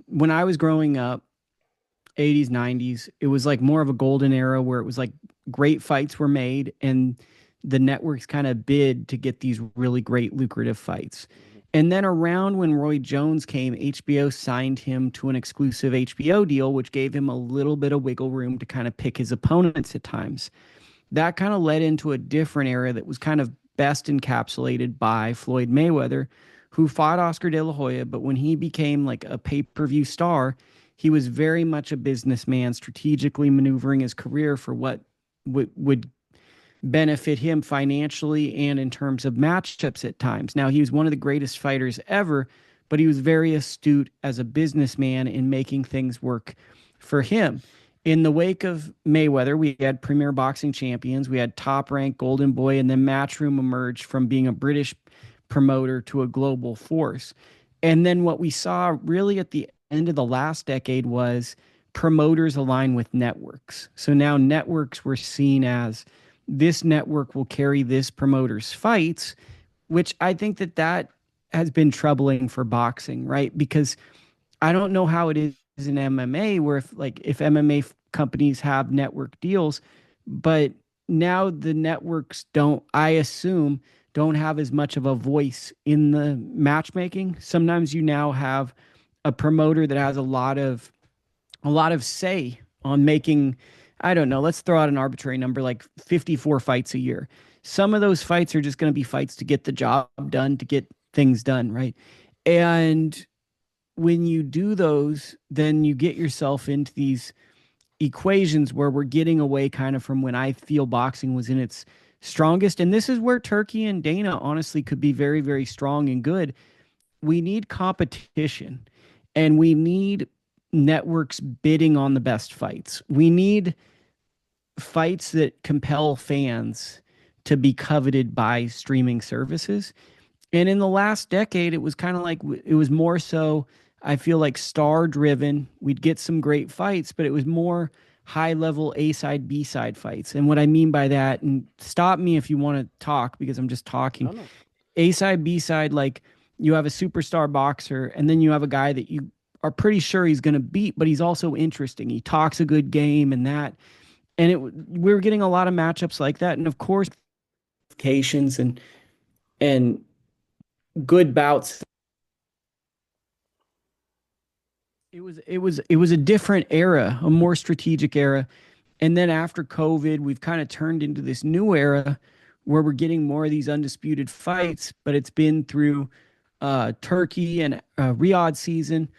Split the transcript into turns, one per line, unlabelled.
when I was growing up, 80s, 90s, it was like more of a golden era where it was like great fights were made and the networks kind of bid to get these really great lucrative fights. And then around when Roy Jones came, HBO signed him to an exclusive HBO deal, which gave him a little bit of wiggle room to kind of pick his opponents at times. That kind of led into a different era that was kind of best encapsulated by Floyd Mayweather, who fought Oscar De La Hoya. But when he became like a pay per view star, he was very much a businessman, strategically maneuvering his career for what would benefit him financially and in terms of matchups at times. Now, he was one of the greatest fighters ever, but he was very astute as a businessman in making things work for him. In the wake of Mayweather, we had premier boxing champions, we had top ranked Golden Boy, and then Matchroom emerged from being a British promoter to a global force. And then what we saw really at the end of the last decade was promoters align with networks. So now networks were seen as this network will carry this promoter's fights, which I think that has been troubling for boxing, right? Because I don't know how it is in MMA where if MMA companies have network deals, but now the networks don't, I assume, don't have as much of a voice in the matchmaking. Sometimes you now have a promoter that has a lot of say on making, I don't know, let's throw out an arbitrary number like 54 fights a year. Some of those fights are just going to be fights to get the job done, to get things done, right? And when you do those, then you get yourself into these equations where we're getting away kind of from when I feel boxing was in its strongest. And this is where Turkey and Dana honestly could be very, very strong and good. We need competition and we need networks bidding on the best fights. We need fights that compel fans to be coveted by streaming services. And in the last decade, it was kind of like it was more so, I feel like star driven. We'd get some great fights, but it was more high level A side, B side fights. And what I mean by that, and stop me if you want to talk because I'm just talking.
No, no.
A side, B side, like you have a superstar boxer, and then you have a guy that you are pretty sure he's going to beat, but he's also interesting. He talks a good game and that. And we were getting a lot of matchups like that. And of course, occasions and good bouts. It was a different era, a more strategic era. And then after COVID, we've kind of turned into this new era where we're getting more of these undisputed fights, but it's been through Turkey and Riyadh season.